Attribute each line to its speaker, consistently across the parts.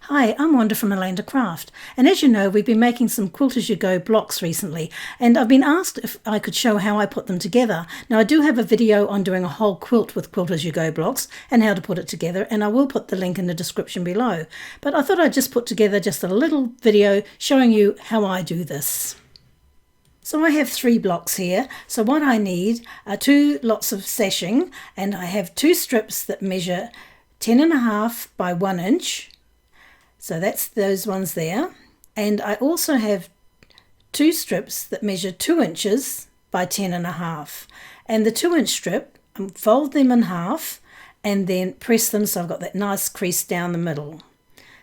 Speaker 1: Hi, I'm Wanda from Alanda Craft, and as you know, we've been making some quilt-as-you-go blocks recently, and I've been asked if I could show how I put them together. Now, I do have a video on doing a whole quilt with quilt-as-you-go blocks and how to put it together, and I will put the link in the description below. But I thought I'd just put together just a little video showing you how I do this. So I have 3 blocks here. So what I need are 2 lots of sashing, and I have 2 strips that measure 10.5 by 1 inch. So that's those ones there. And I also have 2 strips that measure 2 inches by 10.5. And the 2-inch strip, fold them in half and then press them so I've got that nice crease down the middle.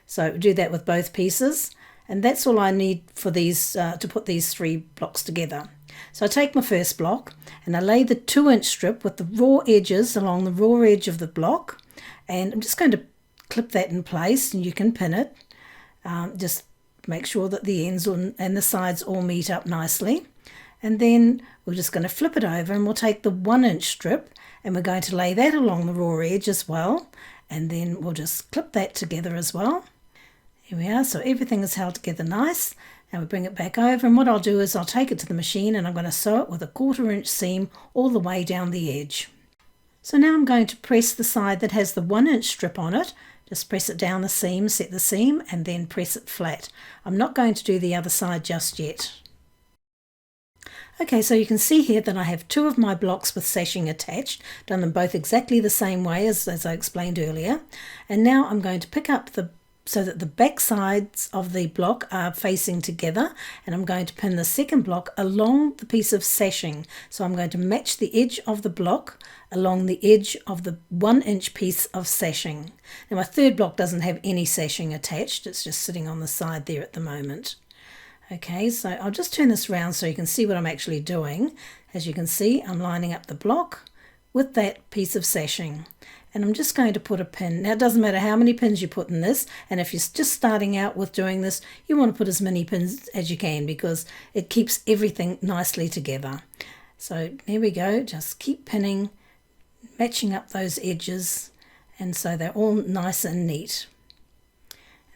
Speaker 1: So do that with both pieces. And that's all I need for these to put these 3 blocks together. So I take my first block and I lay the 2-inch strip with the raw edges along the raw edge of the block. And I'm just going to clip that in place, and you can pin it. Just make sure that the ends and the sides all meet up nicely. And then we're just going to flip it over, and we'll take the 1-inch strip and we're going to lay that along the raw edge as well. And then we'll just clip that together as well. Here we are, so everything is held together nice. Now we bring it back over, and what I'll do is I'll take it to the machine and I'm going to sew it with a 1/4 inch seam all the way down the edge. So now I'm going to press the side that has the 1-inch strip on it. Just press it down the seam, set the seam, and then press it flat. I'm not going to do the other side just yet. Okay, so you can see here that I have 2 of my blocks with sashing attached, done them both exactly the same way as I explained earlier. And now I'm going to pick up so that the back sides of the block are facing together, and I'm going to pin the second block along the piece of sashing. So I'm going to match the edge of the block along the edge of the 1-inch piece of sashing. Now my third block doesn't have any sashing attached, it's just sitting on the side there at the moment. Okay, so I'll just turn this around so you can see what I'm actually doing. As you can see, I'm lining up the block with that piece of sashing. And I'm just going to put a pin. Now it doesn't matter how many pins you put in this, and if you're just starting out with doing this, you want to put as many pins as you can because it keeps everything nicely together. So there we go, just keep pinning, matching up those edges, and so they're all nice and neat.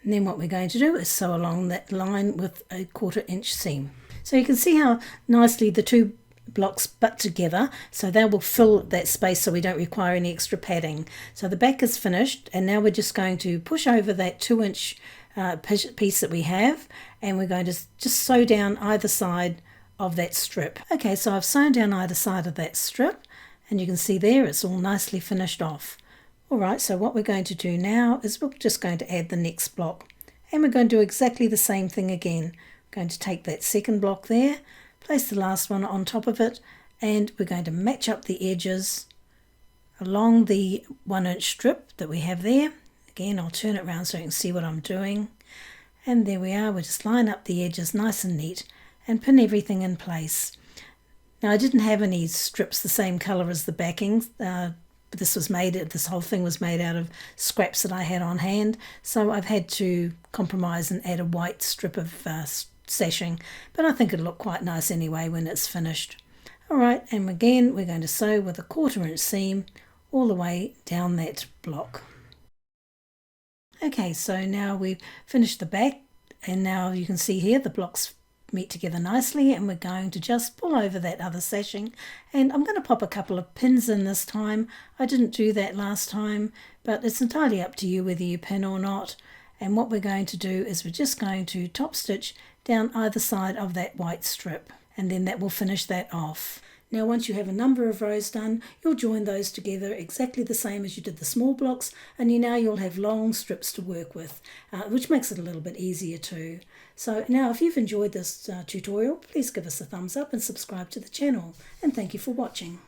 Speaker 1: And then what we're going to do is sew along that line with a 1/4 inch seam. So you can see how nicely the 2 blocks butt together, so they will fill that space so we don't require any extra padding. So the back is finished, and now we're just going to push over that 2-inch piece that we have, and we're going to just sew down either side of that strip. Okay, so I've sewn down either side of that strip, and you can see there it's all nicely finished off. Alright, so what we're going to do now is we're just going to add the next block, and we're going to do exactly the same thing again. We're going to take that second block there, place the last one on top of it, and we're going to match up the edges along the 1-inch strip that we have there. Again, I'll turn it around so you can see what I'm doing. And there we are, we just line up the edges nice and neat and pin everything in place. Now I didn't have any strips the same colour as the backing. This whole thing was made out of scraps that I had on hand, so I've had to compromise and add a white strip of sashing, but I think it'll look quite nice anyway when it's finished. Alright, and again we're going to sew with a 1/4 inch seam all the way down that block. Okay, so now we've finished the back, and now you can see here the blocks meet together nicely, and we're going to just pull over that other sashing, and I'm going to pop a couple of pins in this time. I didn't do that last time, but it's entirely up to you whether you pin or not. And what we're going to do is we're just going to top stitch down either side of that white strip, and then that will finish that off. Now once you have a number of rows done, you'll join those together exactly the same as you did the small blocks, and now you'll have long strips to work with, which makes it a little bit easier too. So now if you've enjoyed this tutorial, please give us a thumbs up and subscribe to the channel, and thank you for watching.